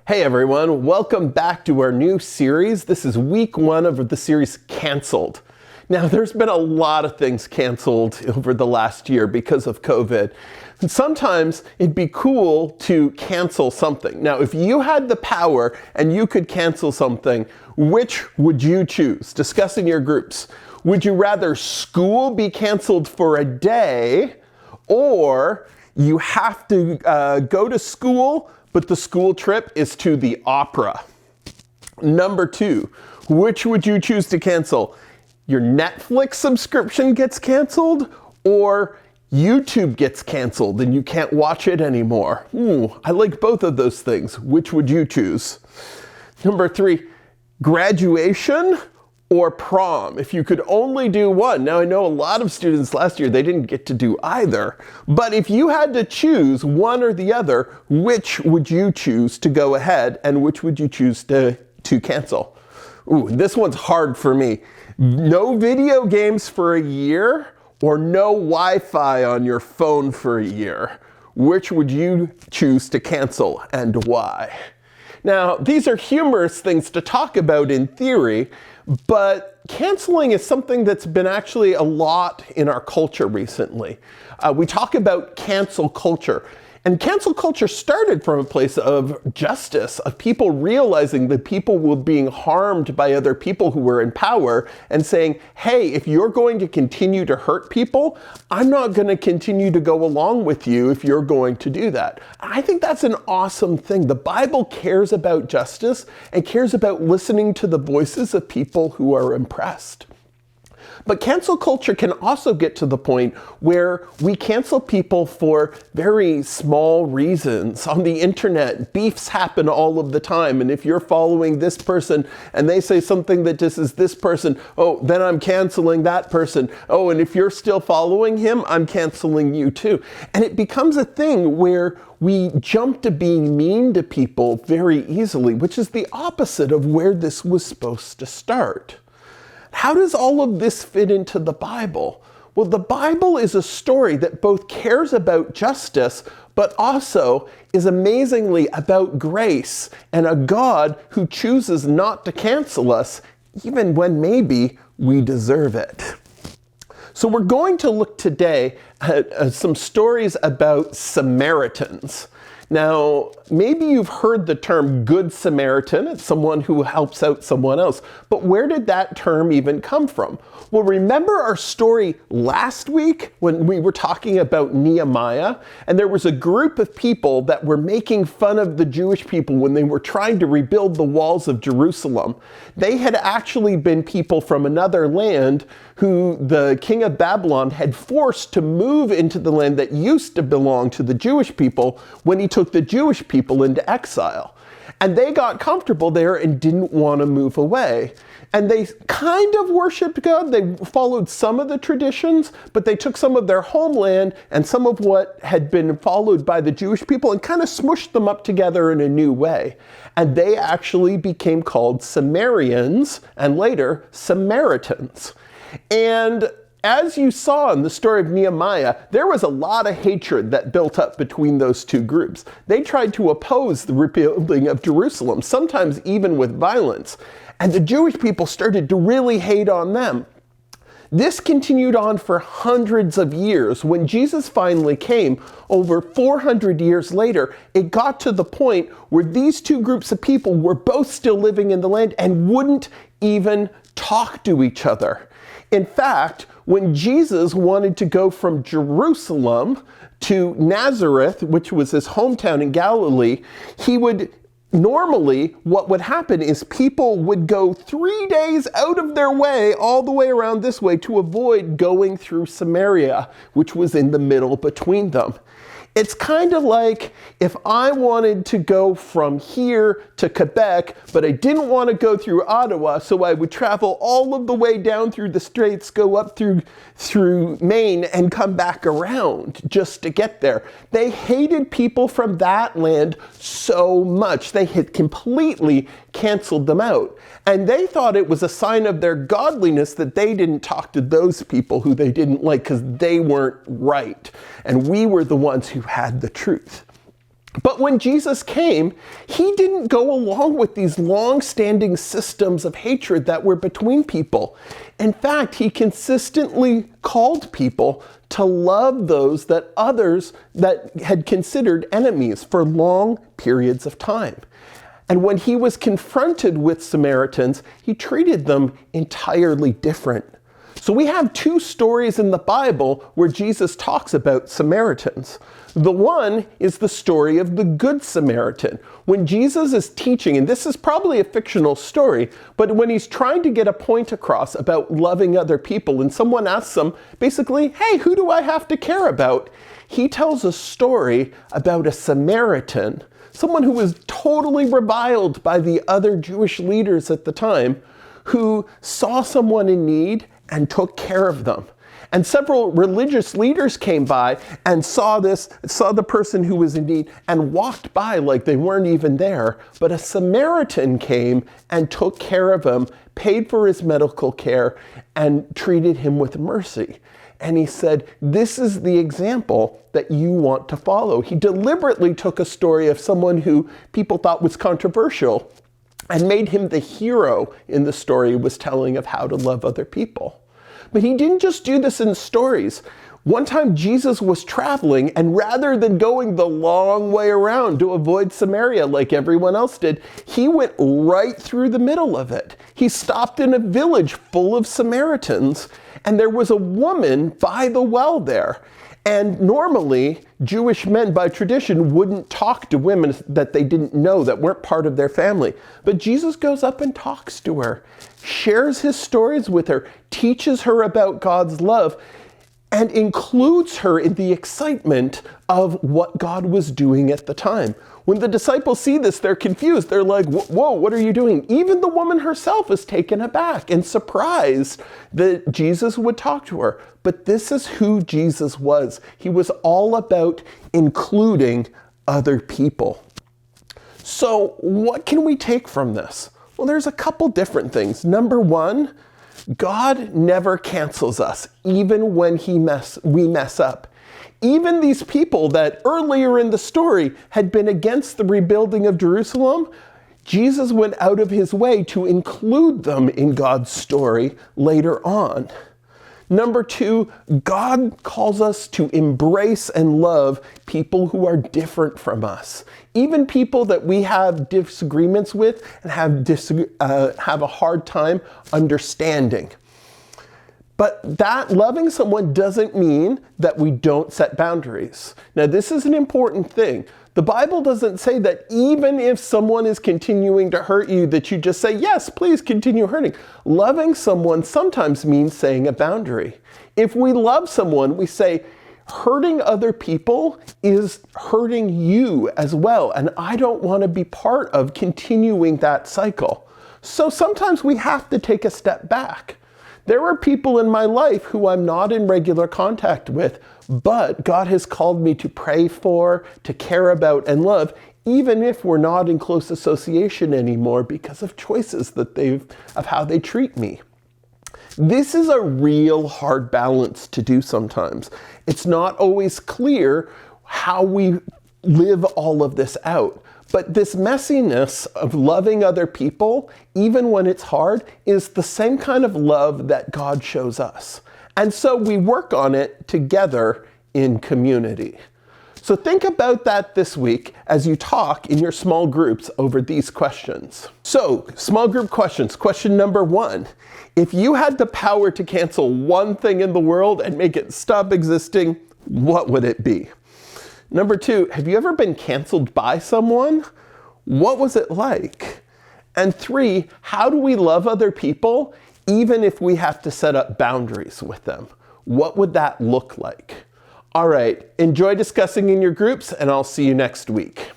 Hey everyone, welcome back to our new series. This is week 1 of the series Canceled. Now there's been a lot of things canceled over the last year because of COVID. And sometimes it'd be cool to cancel something. Now if you had the power and you could cancel something, which would you choose? Discuss in your groups. Would you rather school be canceled for a day, or you have to go to school but the school trip is to the opera? Number 2, which would you choose to cancel? Your Netflix subscription gets canceled, or YouTube gets canceled and you can't watch it anymore? I like both of those things. Which would you choose? Number 3, graduation or prom, if you could only do one. Now I know a lot of students last year, they didn't get to do either, but if you had to choose one or the other, which would you choose to go ahead and which would you choose to cancel? This one's hard for me. No video games for a year or no Wi-Fi on your phone for a year. Which would you choose to cancel and why? Now, these are humorous things to talk about in theory, but canceling is something that's been actually a lot in our culture recently. We talk about cancel culture. And cancel culture started from a place of justice, of people realizing that people were being harmed by other people who were in power and saying, hey, if you're going to continue to hurt people, I'm not going to continue to go along with you if you're going to do that. I think that's an awesome thing. The Bible cares about justice and cares about listening to the voices of people who are oppressed. But cancel culture can also get to the point where we cancel people for very small reasons. On the internet, beefs happen all of the time. And if you're following this person and they say something that disses this person, oh, then I'm canceling that person. Oh, and if you're still following him, I'm canceling you too. And it becomes a thing where we jump to being mean to people very easily, which is the opposite of where this was supposed to start. How does all of this fit into the Bible? Well, the Bible is a story that both cares about justice, but also is amazingly about grace and a God who chooses not to cancel us, even when maybe we deserve it. So we're going to look today at some stories about Samaritans. Now, maybe you've heard the term Good Samaritan. It's someone who helps out someone else. But where did that term even come from? Well, remember our story last week when we were talking about Nehemiah? And there was a group of people that were making fun of the Jewish people when they were trying to rebuild the walls of Jerusalem. They had actually been people from another land who the king of Babylon had forced to move into the land that used to belong to the Jewish people when he took the Jewish people into exile. And they got comfortable there and didn't want to move away. And they kind of worshiped God. They followed some of the traditions, but they took some of their homeland and some of what had been followed by the Jewish people and kind of smushed them up together in a new way. And they actually became called Sumerians and later Samaritans. And as you saw in the story of Nehemiah, there was a lot of hatred that built up between those two groups. They tried to oppose the rebuilding of Jerusalem, sometimes even with violence. And the Jewish people started to really hate on them. This continued on for hundreds of years. When Jesus finally came, over 400 years later, it got to the point where these two groups of people were both still living in the land and wouldn't even talk to each other. In fact, when Jesus wanted to go from Jerusalem to Nazareth, which was his hometown in Galilee, normally what would happen is people would go 3 days out of their way, all the way around this way, to avoid going through Samaria, which was in the middle between them. It's kind of like if I wanted to go from here to Quebec, but I didn't want to go through Ottawa, so I would travel all of the way down through the Straits, go up through Maine, and come back around just to get there. They hated people from that land so much. They had completely canceled them out. And they thought it was a sign of their godliness that they didn't talk to those people who they didn't like because they weren't right. And we were the ones who had the truth. But when Jesus came, he didn't go along with these long-standing systems of hatred that were between people. In fact, he consistently called people to love those that others that had considered enemies for long periods of time. And when he was confronted with Samaritans, he treated them entirely different. So we have two stories in the Bible where Jesus talks about Samaritans. The one is the story of the Good Samaritan. When Jesus is teaching, and this is probably a fictional story, but when he's trying to get a point across about loving other people, and someone asks him, basically, hey, who do I have to care about? He tells a story about a Samaritan, someone who was totally reviled by the other Jewish leaders at the time, who saw someone in need and took care of them. And several religious leaders came by and saw the person who was in need and walked by like they weren't even there. But a Samaritan came and took care of him, paid for his medical care, and treated him with mercy. And he said, this is the example that you want to follow. He deliberately took a story of someone who people thought was controversial and made him the hero in the story he was telling of how to love other people. But he didn't just do this in stories. One time Jesus was traveling, and rather than going the long way around to avoid Samaria like everyone else did, he went right through the middle of it. He stopped in a village full of Samaritans, and there was a woman by the well there. And normally, Jewish men by tradition wouldn't talk to women that they didn't know, that weren't part of their family. But Jesus goes up and talks to her, shares his stories with her, teaches her about God's love, and includes her in the excitement of what God was doing at the time. When the disciples see this, they're confused. They're like, whoa, what are you doing? Even the woman herself is taken aback and surprised that Jesus would talk to her. But this is who Jesus was. He was all about including other people. So what can we take from this? Well, there's a couple different things. Number one, God never cancels us, even when we mess up. Even these people that earlier in the story had been against the rebuilding of Jerusalem, Jesus went out of his way to include them in God's story later on. Number two, God calls us to embrace and love people who are different from us. Even people that we have disagreements with and have a hard time understanding. But that loving someone doesn't mean that we don't set boundaries. Now, this is an important thing. The Bible doesn't say that even if someone is continuing to hurt you, that you just say, yes, please continue hurting. Loving someone sometimes means saying a boundary. If we love someone, we say, hurting other people is hurting you as well, and I don't want to be part of continuing that cycle. So sometimes we have to take a step back. There are people in my life who I'm not in regular contact with, but God has called me to pray for, to care about, and love, even if we're not in close association anymore because of choices of how they treat me. This is a real hard balance to do sometimes. It's not always clear how we live all of this out. But this messiness of loving other people, even when it's hard, is the same kind of love that God shows us. And so we work on it together in community. So think about that this week as you talk in your small groups over these questions. So, small group questions. Question number one. If you had the power to cancel one thing in the world and make it stop existing, what would it be? Number two, have you ever been canceled by someone? What was it like? And three, how do we love other people even if we have to set up boundaries with them? What would that look like? All right, enjoy discussing in your groups, and I'll see you next week.